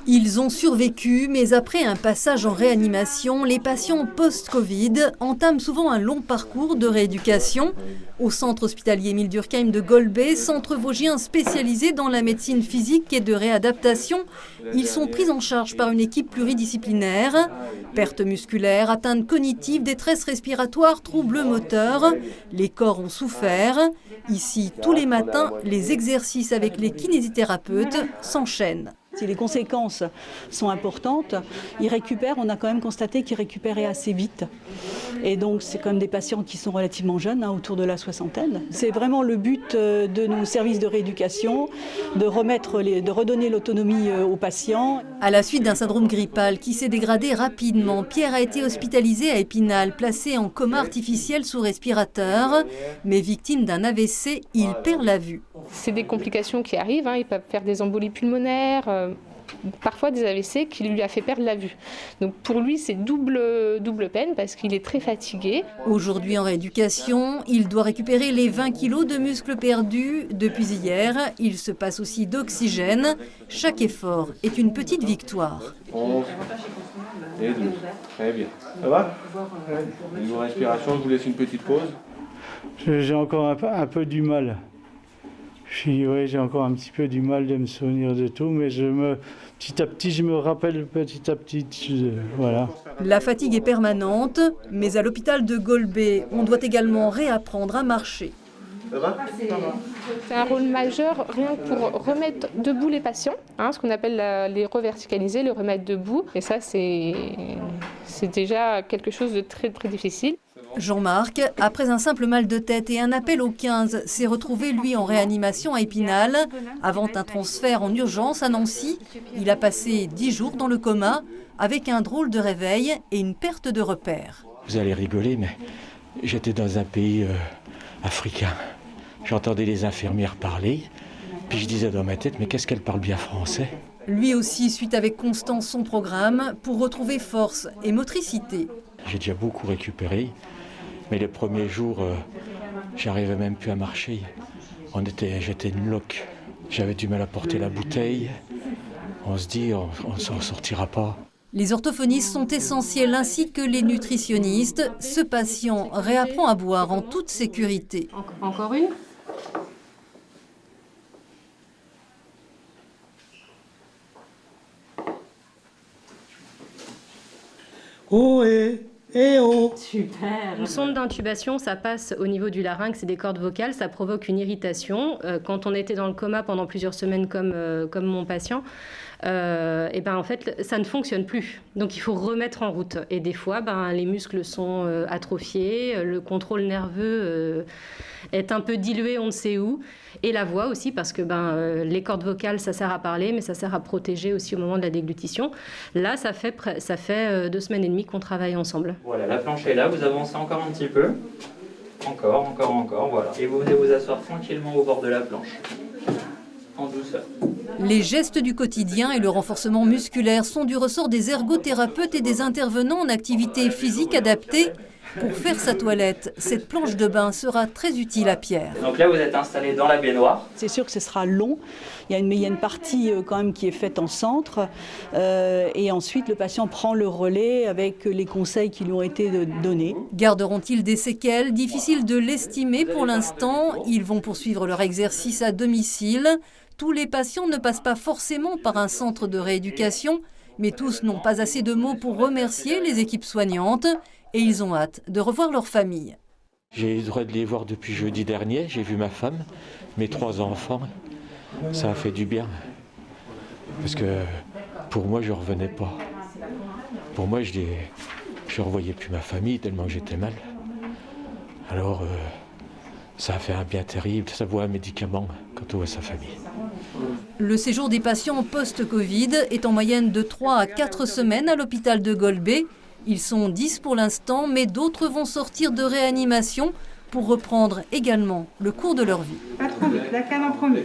Ils ont survécu, mais après un passage en réanimation, les patients post-Covid entament souvent un long parcours de rééducation. Au centre hospitalier Émile Durkheim de Golbey, centre vosgien spécialisé dans la médecine physique et de réadaptation, ils sont pris en charge par une équipe pluridisciplinaire. Perte musculaire, atteinte cognitive, détresse respiratoire, troubles moteurs. Les corps ont souffert. Ici, tous les matins, les exercices avec les kinésithérapeutes s'enchaînent. Si les conséquences sont importantes, ils récupèrent, on a quand même constaté qu'ils récupéraient assez vite. Et donc c'est quand même des patients qui sont relativement jeunes, autour de la soixantaine. C'est vraiment le but de nos services de rééducation, de redonner l'autonomie aux patients. À la suite d'un syndrome grippal qui s'est dégradé rapidement, Pierre a été hospitalisé à Épinal, placé en coma artificiel sous respirateur. Mais victime d'un AVC, il perd la vue. C'est des complications qui arrivent, ils peuvent faire des embolies pulmonaires, parfois des AVC qui lui a fait perdre la vue. Donc pour lui, c'est double peine parce qu'il est très fatigué. Aujourd'hui en rééducation, il doit récupérer les 20 kilos de muscles perdus. Depuis hier, il se passe aussi d'oxygène. Chaque effort est une petite victoire. 11 et 12. Très bien. Ça va? Niveau respiration, je vous laisse une petite pause. J'ai encore un peu du mal. J'ai encore un petit peu du mal de me souvenir de tout, mais petit à petit, je me rappelle petit à petit. Voilà. La fatigue est permanente, mais à l'hôpital de Golbey, on doit également réapprendre à marcher. Ça va? C'est un rôle majeur rien que pour remettre debout les patients, ce qu'on appelle les reverticaliser, les remettre debout. Et ça, c'est déjà quelque chose de très, très difficile. Jean-Marc, après un simple mal de tête et un appel au 15, s'est retrouvé lui en réanimation à Épinal. Avant un transfert en urgence à Nancy, il a passé 10 jours dans le coma avec un drôle de réveil et une perte de repères. Vous allez rigoler, mais j'étais dans un pays africain. J'entendais les infirmières parler, puis je disais dans ma tête, mais qu'est-ce qu'elle parle bien français? Lui aussi suit avec constance son programme pour retrouver force et motricité. J'ai déjà beaucoup récupéré, mais les premiers jours, j'arrivais même plus à marcher. J'étais une loque. J'avais du mal à porter la bouteille. On se dit, on ne s'en sortira pas. Les orthophonistes sont essentiels ainsi que les nutritionnistes. Ce patient réapprend à boire en toute sécurité. Encore une? Oh oh. Super. Une sonde d'intubation, ça passe au niveau du larynx et des cordes vocales, ça provoque une irritation. Quand on était dans le coma pendant plusieurs semaines comme mon patient, en fait, ça ne fonctionne plus. Donc il faut remettre en route. Et des fois, les muscles sont atrophiés, le contrôle nerveux est un peu dilué, on ne sait où. Et la voix aussi, parce que les cordes vocales, ça sert à parler, mais ça sert à protéger aussi au moment de la déglutition. Là, ça fait 2 semaines et demie qu'on travaille ensemble. Voilà, la planche est là, vous avancez encore un petit peu. Encore, voilà. Et vous venez vous asseoir tranquillement au bord de la planche. En douceur. Les gestes du quotidien et le renforcement musculaire sont du ressort des ergothérapeutes et des intervenants en activité physique adaptée. Pour faire sa toilette, cette planche de bain sera très utile à Pierre. Donc là, vous êtes installé dans la baignoire. C'est sûr que ce sera long. Il y a une partie quand même qui est faite en centre. Et ensuite, le patient prend le relais avec les conseils qui lui ont été donnés. Garderont-ils des séquelles? Difficile de l'estimer pour l'instant. Ils vont poursuivre leur exercice à domicile. Tous les patients ne passent pas forcément par un centre de rééducation, mais tous n'ont pas assez de mots pour remercier les équipes soignantes. Et ils ont hâte de revoir leur famille. J'ai eu le droit de les voir depuis jeudi dernier. J'ai vu ma femme, mes 3 enfants. Ça a fait du bien. Parce que pour moi, je ne revenais pas. Pour moi, je ne revoyais plus ma famille tellement que j'étais mal. Alors, ça a fait un bien terrible. Ça vaut un médicament quand on voit sa famille. Le séjour des patients post-Covid est en moyenne de 3 à 4 semaines à l'hôpital de Golbey. Ils sont 10 pour l'instant, mais d'autres vont sortir de réanimation pour reprendre également le cours de leur vie. Pas trop vite, la canne en premier.